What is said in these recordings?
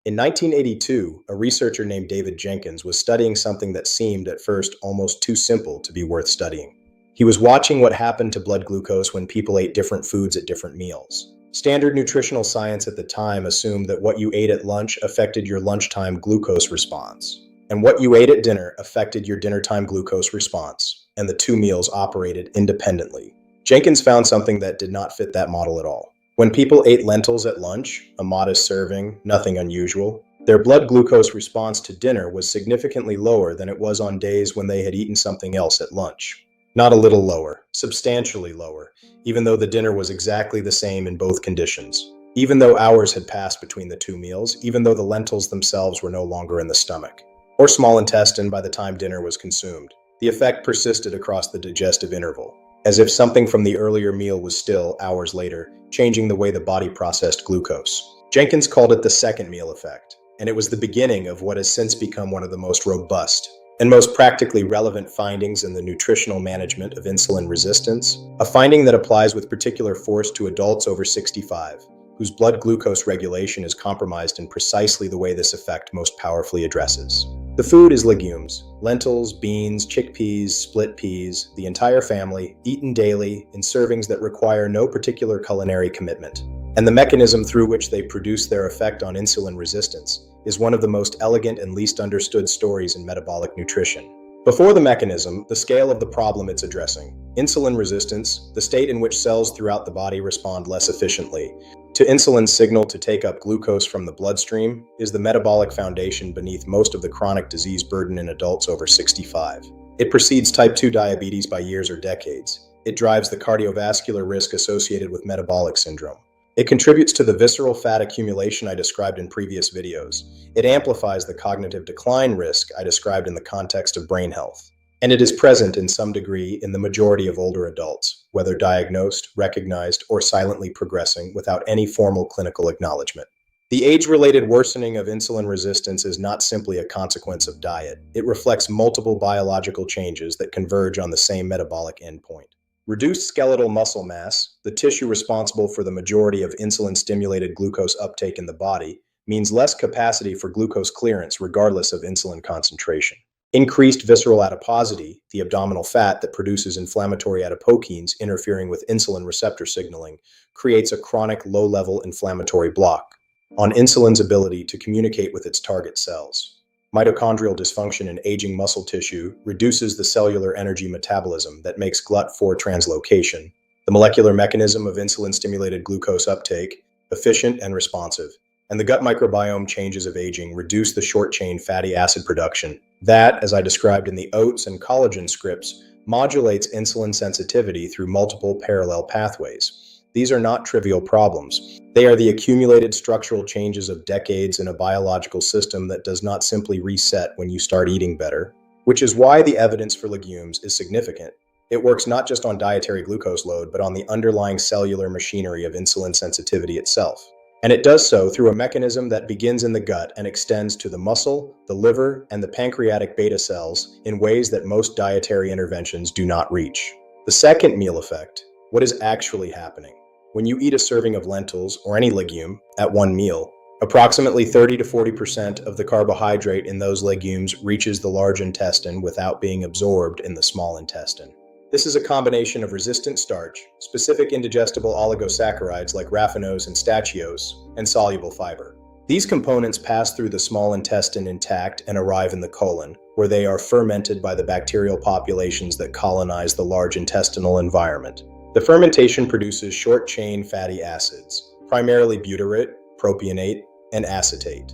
In 1982, a researcher named David Jenkins was studying something that seemed at first almost too simple to be worth studying. He was watching what happened to blood glucose when people ate different foods at different meals. Standard nutritional science at the time assumed that what you ate at lunch affected your lunchtime glucose response, and what you ate at dinner affected your dinnertime glucose response, and the two meals operated independently. Jenkins found something that did not fit that model at all. When people ate lentils at lunch, a modest serving, nothing unusual, their blood glucose response to dinner was significantly lower than it was on days when they had eaten something else at lunch. Not a little lower, substantially lower, even though the dinner was exactly the same in both conditions. Even though hours had passed between the two meals, even though the lentils themselves were no longer in the stomach, or small intestine by the time dinner was consumed, the effect persisted across the digestive interval, as if something from the earlier meal was still, hours later, changing the way the body processed glucose. Jenkins called it the second meal effect, and it was the beginning of what has since become one of the most robust and most practically relevant findings in the nutritional management of insulin resistance, a finding that applies with particular force to adults over 65, whose blood glucose regulation is compromised in precisely the way this effect most powerfully addresses. The food is legumes, lentils, beans, chickpeas, split peas, the entire family, eaten daily in servings that require no particular culinary commitment. And the mechanism through which they produce their effect on insulin resistance is one of the most elegant and least understood stories in metabolic nutrition. Before the mechanism, the scale of the problem it's addressing, insulin resistance, the state in which cells throughout the body respond less efficiently to insulin's signal to take up glucose from the bloodstream, is the metabolic foundation beneath most of the chronic disease burden in adults over 65. It precedes type 2 diabetes by years or decades. It drives the cardiovascular risk associated with metabolic syndrome. It contributes to the visceral fat accumulation I described in previous videos. It amplifies the cognitive decline risk I described in the context of brain health. And it is present in some degree in the majority of older adults, whether diagnosed, recognized, or silently progressing without any formal clinical acknowledgement. The age-related worsening of insulin resistance is not simply a consequence of diet. It reflects multiple biological changes that converge on the same metabolic endpoint. Reduced skeletal muscle mass, the tissue responsible for the majority of insulin-stimulated glucose uptake in the body, means less capacity for glucose clearance regardless of insulin concentration. Increased visceral adiposity, the abdominal fat that produces inflammatory adipokines interfering with insulin receptor signaling, creates a chronic low-level inflammatory block on insulin's ability to communicate with its target cells. Mitochondrial dysfunction in aging muscle tissue reduces the cellular energy metabolism that makes GLUT4 translocation, the molecular mechanism of insulin-stimulated glucose uptake, efficient and responsive. And the gut microbiome changes of aging reduce the short-chain fatty acid production. That, as I described in the oats and collagen scripts, modulates insulin sensitivity through multiple parallel pathways. These are not trivial problems. They are the accumulated structural changes of decades in a biological system that does not simply reset when you start eating better, which is why the evidence for legumes is significant. It works not just on dietary glucose load, but on the underlying cellular machinery of insulin sensitivity itself. And it does so through a mechanism that begins in the gut and extends to the muscle, the liver, and the pancreatic beta cells in ways that most dietary interventions do not reach. The second meal effect, what is actually happening? When you eat a serving of lentils or any legume at one meal, approximately 30 to 40% of the carbohydrate in those legumes reaches the large intestine without being absorbed in the small intestine. This is a combination of resistant starch, specific indigestible oligosaccharides like raffinose and stachyose, and soluble fiber. These components pass through the small intestine intact and arrive in the colon, where they are fermented by the bacterial populations that colonize the large intestinal environment. The fermentation produces short-chain fatty acids, primarily butyrate, propionate, and acetate.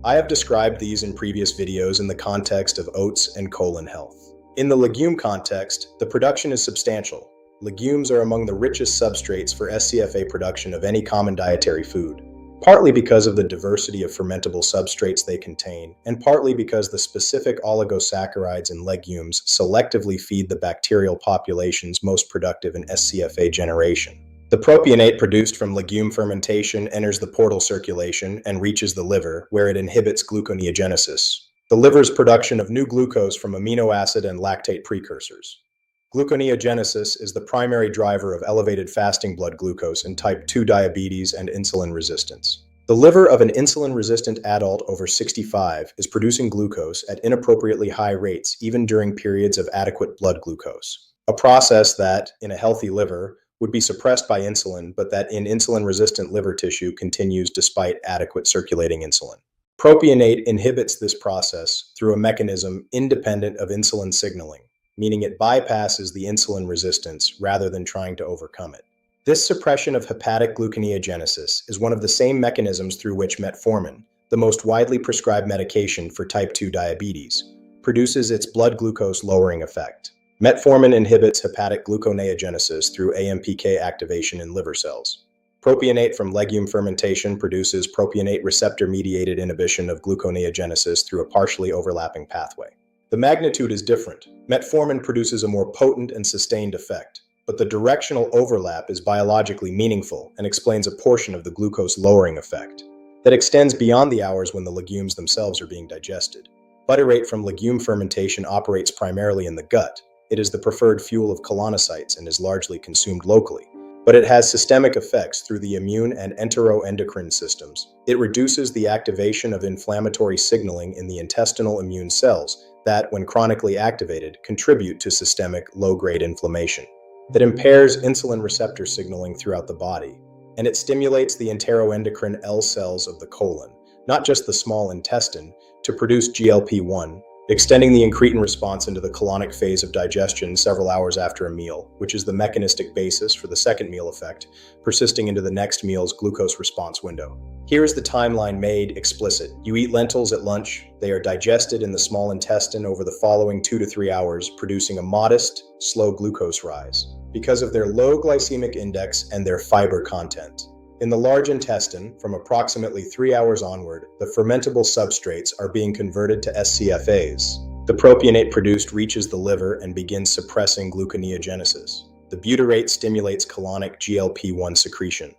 I have described these in previous videos in the context of oats and colon health. In the legume context, the production is substantial. Legumes are among the richest substrates for SCFA production of any common dietary food, partly because of the diversity of fermentable substrates they contain, and partly because the specific oligosaccharides in legumes selectively feed the bacterial populations most productive in SCFA generation. The propionate produced from legume fermentation enters the portal circulation and reaches the liver, where it inhibits gluconeogenesis, the liver's production of new glucose from amino acid and lactate precursors. Gluconeogenesis is the primary driver of elevated fasting blood glucose in type 2 diabetes and insulin resistance. The liver of an insulin-resistant adult over 65 is producing glucose at inappropriately high rates even during periods of adequate blood glucose, a process that, in a healthy liver, would be suppressed by insulin, but that in insulin-resistant liver tissue continues despite adequate circulating insulin. Propionate inhibits this process through a mechanism independent of insulin signaling, meaning it bypasses the insulin resistance rather than trying to overcome it. This suppression of hepatic gluconeogenesis is one of the same mechanisms through which metformin, the most widely prescribed medication for type 2 diabetes, produces its blood glucose lowering effect. Metformin inhibits hepatic gluconeogenesis through AMPK activation in liver cells. Propionate from legume fermentation produces propionate receptor-mediated inhibition of gluconeogenesis through a partially overlapping pathway. The magnitude is different. Metformin produces a more potent and sustained effect, but the directional overlap is biologically meaningful and explains a portion of the glucose-lowering effect that extends beyond the hours when the legumes themselves are being digested. Butyrate from legume fermentation operates primarily in the gut. It is the preferred fuel of colonocytes and is largely consumed locally, but it has systemic effects through the immune and enteroendocrine systems. It reduces the activation of inflammatory signaling in the intestinal immune cells that, when chronically activated, contribute to systemic low-grade inflammation. That impairs insulin receptor signaling throughout the body, and it stimulates the enteroendocrine L cells of the colon, not just the small intestine, to produce GLP-1, extending the incretin response into the colonic phase of digestion several hours after a meal, which is the mechanistic basis for the second meal effect, persisting into the next meal's glucose response window. Here is the timeline made explicit. You eat lentils at lunch. They are digested in the small intestine over the following 2 to 3 hours, producing a modest, slow glucose rise because of their low glycemic index and their fiber content. In the large intestine, from approximately 3 hours onward, the fermentable substrates are being converted to SCFAs. The propionate produced reaches the liver and begins suppressing gluconeogenesis. The butyrate stimulates colonic GLP-1 secretion.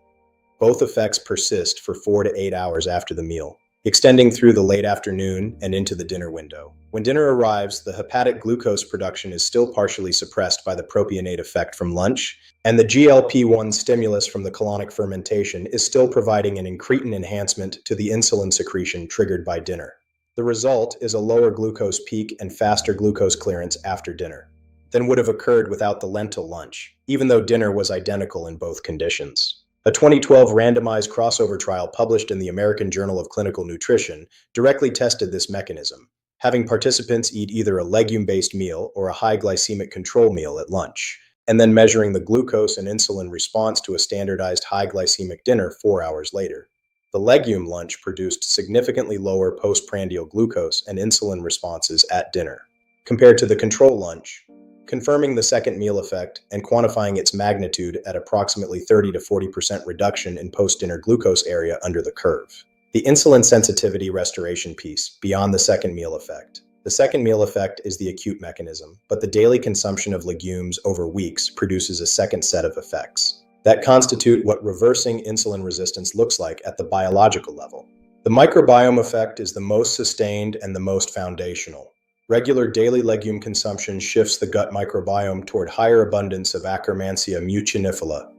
Both effects persist for 4 to 8 hours after the meal, extending through the late afternoon and into the dinner window. When dinner arrives, the hepatic glucose production is still partially suppressed by the propionate effect from lunch, and the GLP-1 stimulus from the colonic fermentation is still providing an incretin enhancement to the insulin secretion triggered by dinner. The result is a lower glucose peak and faster glucose clearance after dinner than would have occurred without the lentil lunch, even though dinner was identical in both conditions. A 2012 randomized crossover trial published in the American Journal of Clinical Nutrition directly tested this mechanism, having participants eat either a legume-based meal or a high glycemic control meal at lunch, and then measuring the glucose and insulin response to a standardized high glycemic dinner 4 hours later. The legume lunch produced significantly lower postprandial glucose and insulin responses at dinner, compared to the control lunch, confirming the second meal effect and quantifying its magnitude at approximately 30 to 40% reduction in post-dinner glucose area under the curve. The insulin sensitivity restoration piece, beyond the second meal effect. The second meal effect is the acute mechanism, but the daily consumption of legumes over weeks produces a second set of effects that constitute what reversing insulin resistance looks like at the biological level. The microbiome effect is the most sustained and the most foundational. Regular daily legume consumption shifts the gut microbiome toward higher abundance of Akkermansia mucinifera,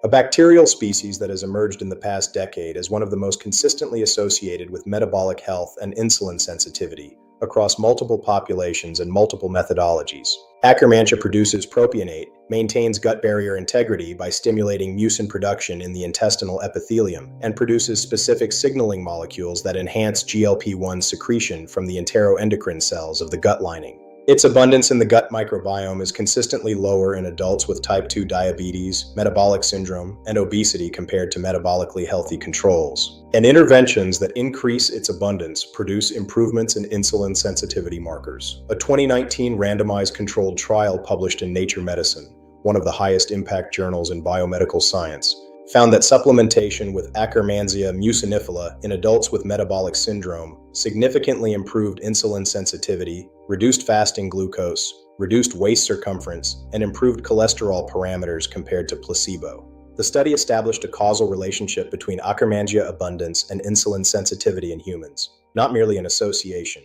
a bacterial species that has emerged in the past decade as one of the most consistently associated with metabolic health and insulin sensitivity across multiple populations and multiple methodologies. Akkermansia produces propionate, maintains gut barrier integrity by stimulating mucin production in the intestinal epithelium, and produces specific signaling molecules that enhance GLP-1 secretion from the enteroendocrine cells of the gut lining. Its abundance in the gut microbiome is consistently lower in adults with type 2 diabetes, metabolic syndrome, and obesity compared to metabolically healthy controls. And interventions that increase its abundance produce improvements in insulin sensitivity markers. A 2019 randomized controlled trial published in Nature Medicine, one of the highest impact journals in biomedical science, found that supplementation with Akkermansia mucinifera in adults with metabolic syndrome significantly improved insulin sensitivity, reduced fasting glucose, reduced waist circumference, and improved cholesterol parameters compared to placebo. The study established a causal relationship between Akkermansia abundance and insulin sensitivity in humans, not merely an association.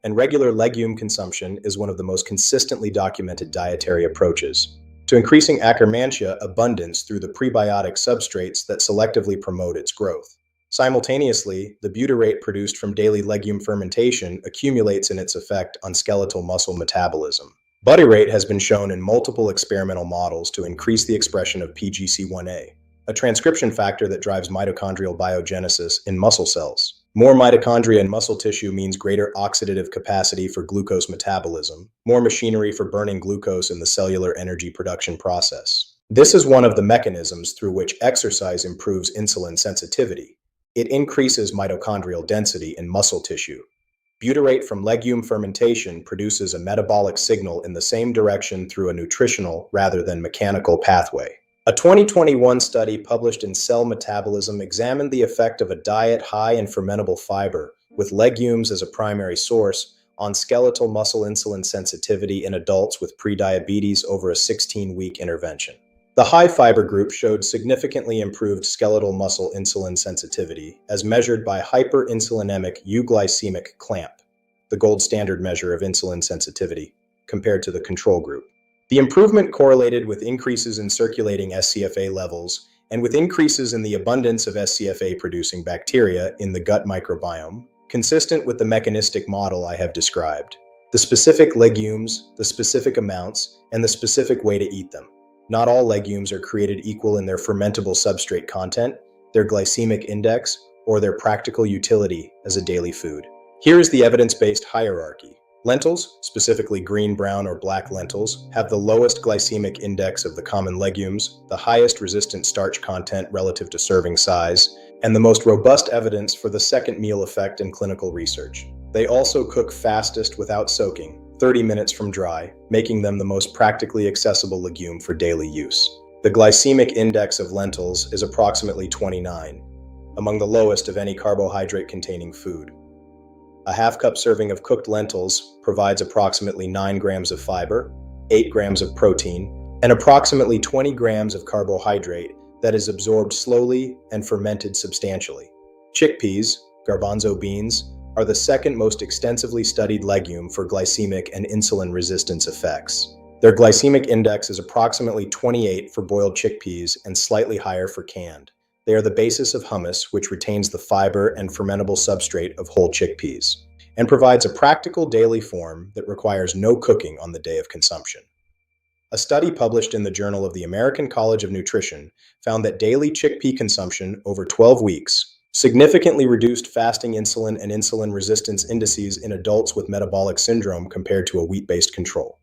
And regular legume consumption is one of the most consistently documented dietary approaches to increasing Akkermansia abundance through the prebiotic substrates that selectively promote its growth. Simultaneously, the butyrate produced from daily legume fermentation accumulates in its effect on skeletal muscle metabolism. Butyrate has been shown in multiple experimental models to increase the expression of PGC1A, a transcription factor that drives mitochondrial biogenesis in muscle cells. More mitochondria in muscle tissue means greater oxidative capacity for glucose metabolism, more machinery for burning glucose in the cellular energy production process. This is one of the mechanisms through which exercise improves insulin sensitivity. It increases mitochondrial density in muscle tissue. Butyrate from legume fermentation produces a metabolic signal in the same direction through a nutritional rather than mechanical pathway. A 2021 study published in Cell Metabolism examined the effect of a diet high in fermentable fiber, with legumes as a primary source, on skeletal muscle insulin sensitivity in adults with prediabetes over a 16-week intervention. The high-fiber group showed significantly improved skeletal muscle insulin sensitivity, as measured by hyperinsulinemic euglycemic clamp, the gold standard measure of insulin sensitivity, compared to the control group. The improvement correlated with increases in circulating SCFA levels and with increases in the abundance of SCFA-producing bacteria in the gut microbiome, consistent with the mechanistic model I have described. The specific legumes, the specific amounts, and the specific way to eat them. Not all legumes are created equal in their fermentable substrate content, their glycemic index, or their practical utility as a daily food. Here is the evidence-based hierarchy. Lentils, specifically green, brown, or black lentils, have the lowest glycemic index of the common legumes, the highest resistant starch content relative to serving size, and the most robust evidence for the second meal effect in clinical research. They also cook fastest without soaking, 30 minutes from dry, making them the most practically accessible legume for daily use. The glycemic index of lentils is approximately 29, among the lowest of any carbohydrate-containing food. A half-cup serving of cooked lentils provides approximately 9 grams of fiber, 8 grams of protein, and approximately 20 grams of carbohydrate that is absorbed slowly and fermented substantially. Chickpeas, garbanzo beans, are the second most extensively studied legume for glycemic and insulin resistance effects. Their glycemic index is approximately 28 for boiled chickpeas and slightly higher for canned. They are the basis of hummus, which retains the fiber and fermentable substrate of whole chickpeas, and provides a practical daily form that requires no cooking on the day of consumption. A study published in the Journal of the American College of Nutrition found that daily chickpea consumption over 12 weeks significantly reduced fasting insulin and insulin resistance indices in adults with metabolic syndrome compared to a wheat-based control.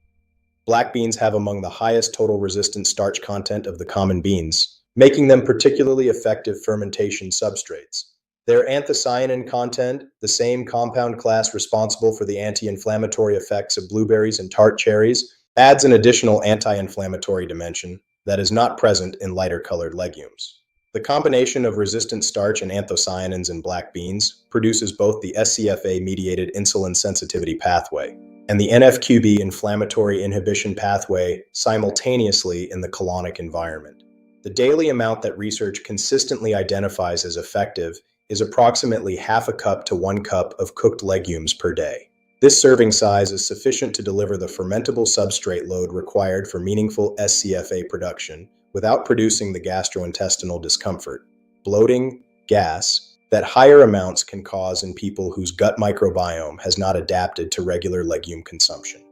Black beans have among the highest total resistant starch content of the common beans, making them particularly effective fermentation substrates. Their anthocyanin content, the same compound class responsible for the anti-inflammatory effects of blueberries and tart cherries, adds an additional anti-inflammatory dimension that is not present in lighter-colored legumes. The combination of resistant starch and anthocyanins in black beans produces both the SCFA-mediated insulin sensitivity pathway and the NFQB inflammatory inhibition pathway simultaneously in the colonic environment. The daily amount that research consistently identifies as effective is approximately half a cup to 1 cup of cooked legumes per day. This serving size is sufficient to deliver the fermentable substrate load required for meaningful SCFA production without producing the gastrointestinal discomfort, bloating, gas, that higher amounts can cause in people whose gut microbiome has not adapted to regular legume consumption.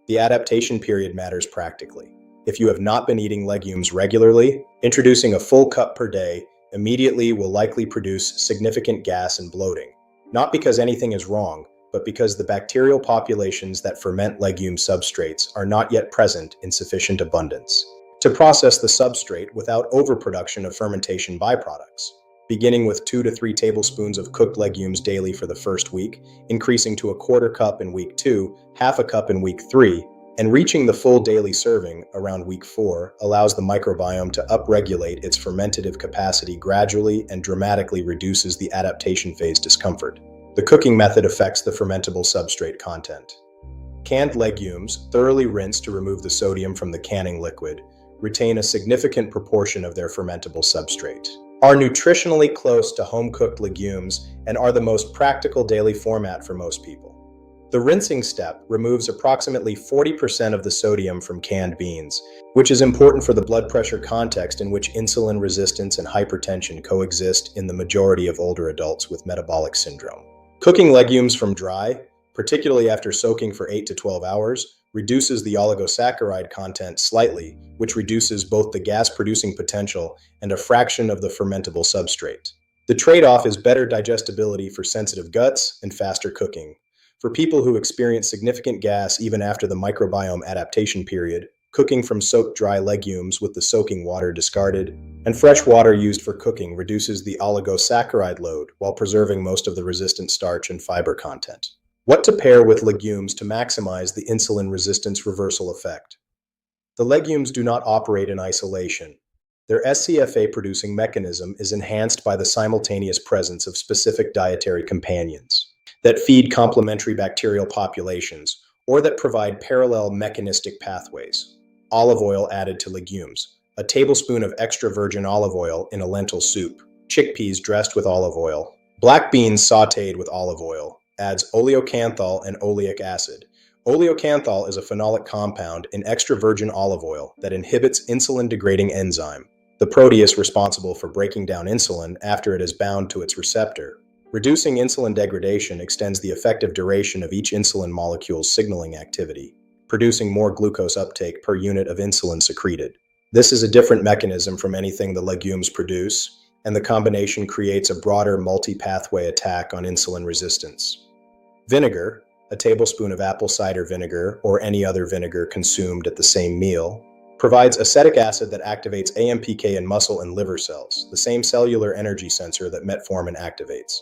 The adaptation period matters practically. If you have not been eating legumes regularly, introducing a full cup per day immediately will likely produce significant gas and bloating, not because anything is wrong, but because the bacterial populations that ferment legume substrates are not yet present in sufficient abundance to process the substrate without overproduction of fermentation byproducts, beginning with 2 to 3 tablespoons of cooked legumes daily for the first week, increasing to a quarter cup in week 2, half a cup in week 3, and reaching the full daily serving around week 4 allows the microbiome to upregulate its fermentative capacity gradually and dramatically reduces the adaptation phase discomfort. The cooking method affects the fermentable substrate content. Canned legumes, thoroughly rinsed to remove the sodium from the canning liquid, retain a significant proportion of their fermentable substrate, are nutritionally close to home-cooked legumes, and are the most practical daily format for most people. The rinsing step removes approximately 40% of the sodium from canned beans, which is important for the blood pressure context in which insulin resistance and hypertension coexist in the majority of older adults with metabolic syndrome. Cooking legumes from dry, particularly after soaking for 8 to 12 hours, reduces the oligosaccharide content slightly, which reduces both the gas-producing potential and a fraction of the fermentable substrate. The trade-off is better digestibility for sensitive guts and faster cooking. For people who experience significant gas even after the microbiome adaptation period, cooking from soaked dry legumes with the soaking water discarded and fresh water used for cooking reduces the oligosaccharide load while preserving most of the resistant starch and fiber content. What to pair with legumes to maximize the insulin resistance reversal effect? The legumes do not operate in isolation. Their SCFA-producing mechanism is enhanced by the simultaneous presence of specific dietary companions that feed complementary bacterial populations or that provide parallel mechanistic pathways. Olive oil added to legumes. A tablespoon of extra virgin olive oil in a lentil soup. Chickpeas dressed with olive oil. Black beans sautéed with olive oil. Adds oleocanthal and oleic acid. Oleocanthal is a phenolic compound in extra virgin olive oil that inhibits insulin-degrading enzyme, the protease responsible for breaking down insulin after it is bound to its receptor. Reducing insulin degradation extends the effective duration of each insulin molecule's signaling activity, producing more glucose uptake per unit of insulin secreted. This is a different mechanism from anything the legumes produce, and the combination creates a broader multi-pathway attack on insulin resistance. Vinegar, a tablespoon of apple cider vinegar or any other vinegar consumed at the same meal, provides acetic acid that activates AMPK in muscle and liver cells, the same cellular energy sensor that metformin activates.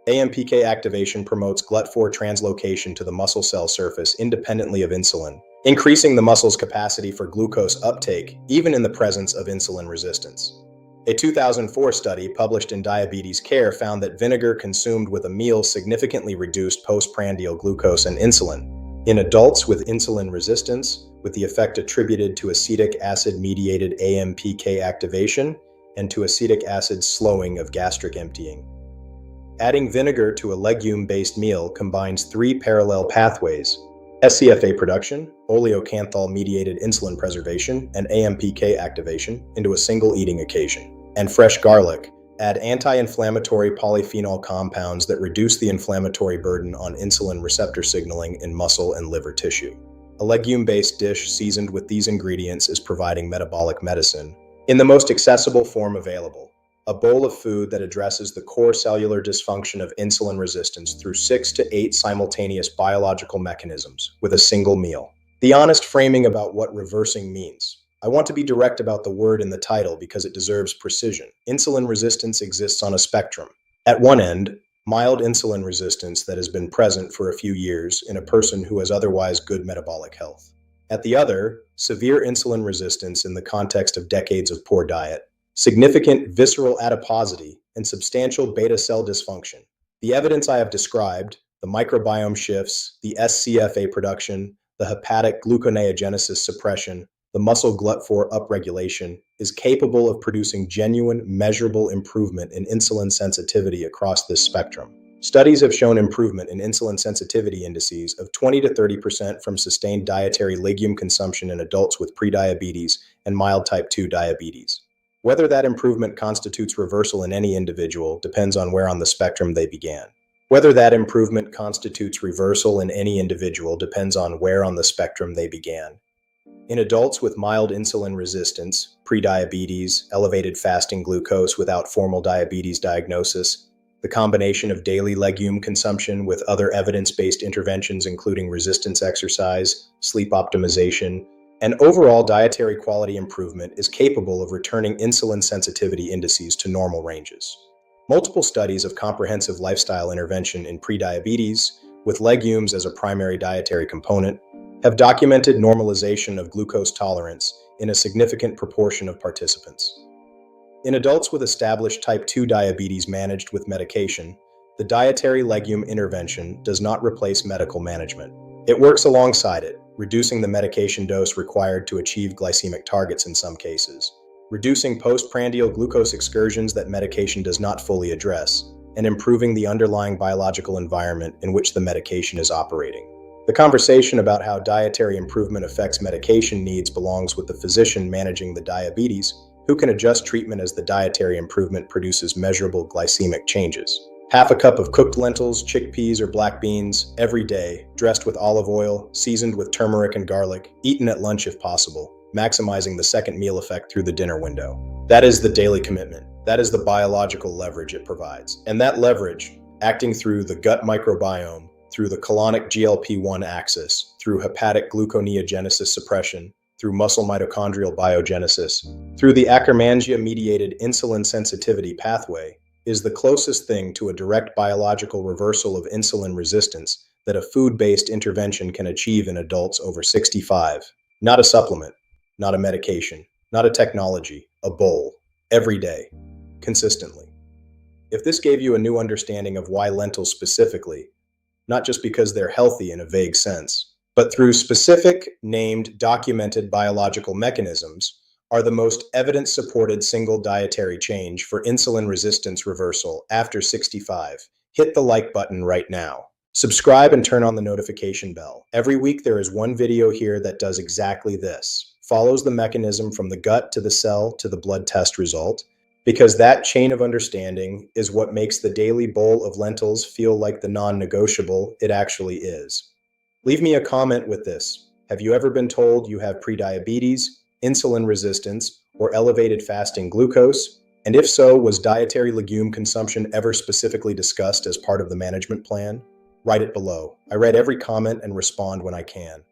AMPK activation promotes GLUT4 translocation to the muscle cell surface independently of insulin, increasing the muscle's capacity for glucose uptake even in the presence of insulin resistance. A 2004 study published in Diabetes Care found that vinegar consumed with a meal significantly reduced postprandial glucose and insulin in adults with insulin resistance, with the effect attributed to acetic acid-mediated AMPK activation and to acetic acid slowing of gastric emptying. Adding vinegar to a legume-based meal combines three parallel pathways: SCFA production, oleocanthal-mediated insulin preservation, and AMPK activation into a single eating occasion. And fresh garlic. Add anti-inflammatory polyphenol compounds that reduce the inflammatory burden on insulin receptor signaling in muscle and liver tissue. A legume-based dish seasoned with these ingredients is providing metabolic medicine in the most accessible form available. A bowl of food that addresses the core cellular dysfunction of insulin resistance through 6 to 8 simultaneous biological mechanisms with a single meal. The honest framing about what reversing means. I want to be direct about the word in the title because it deserves precision. Insulin resistance exists on a spectrum. At one end, mild insulin resistance that has been present for a few years in a person who has otherwise good metabolic health. At the other, severe insulin resistance in the context of decades of poor diet, significant visceral adiposity, and substantial beta cell dysfunction. The evidence I have described, the microbiome shifts, the SCFA production, the hepatic gluconeogenesis suppression, the muscle GLUT4 upregulation, is capable of producing genuine, measurable improvement in insulin sensitivity across this spectrum. Studies have shown improvement in insulin sensitivity indices of 20 to 30% from sustained dietary legume consumption in adults with prediabetes and mild type 2 diabetes. Whether that improvement constitutes reversal in any individual depends on where on the spectrum they began. Whether that improvement constitutes reversal in any individual depends on where on the spectrum they began. In adults with mild insulin resistance, prediabetes, elevated fasting glucose without formal diabetes diagnosis, the combination of daily legume consumption with other evidence-based interventions including resistance exercise, sleep optimization, and overall dietary quality improvement is capable of returning insulin sensitivity indices to normal ranges. Multiple studies of comprehensive lifestyle intervention in prediabetes, with legumes as a primary dietary component, have documented normalization of glucose tolerance in a significant proportion of participants. In adults with established type 2 diabetes managed with medication, the dietary legume intervention does not replace medical management. It works alongside it, reducing the medication dose required to achieve glycemic targets in some cases, reducing postprandial glucose excursions that medication does not fully address, and improving the underlying biological environment in which the medication is operating. The conversation about how dietary improvement affects medication needs belongs with the physician managing the diabetes, who can adjust treatment as the dietary improvement produces measurable glycemic changes. Half a cup of cooked lentils, chickpeas, or black beans every day, dressed with olive oil, seasoned with turmeric and garlic, eaten at lunch if possible, maximizing the second meal effect through the dinner window. That is the daily commitment. That is the biological leverage it provides. And that leverage, acting through the gut microbiome, through the colonic GLP-1 axis, through hepatic gluconeogenesis suppression, through muscle mitochondrial biogenesis, through the Akkermansia-mediated insulin sensitivity pathway, is the closest thing to a direct biological reversal of insulin resistance that a food-based intervention can achieve in adults over 65. Not a supplement, not a medication, not a technology, a bowl, every day, consistently. If this gave you a new understanding of why lentils specifically, not just because they're healthy in a vague sense, but through specific, named, documented biological mechanisms, are the most evidence-supported single dietary change for insulin resistance reversal after 65. Hit the like button right now. Subscribe and turn on the notification bell. Every week there is one video here that does exactly this. Follows the mechanism from the gut to the cell to the blood test result, because that chain of understanding is what makes the daily bowl of lentils feel like the non-negotiable it actually is. Leave me a comment with this. Have you ever been told you have prediabetes, insulin resistance, or elevated fasting glucose? And if so, was dietary legume consumption ever specifically discussed as part of the management plan? Write it below. I read every comment and respond when I can.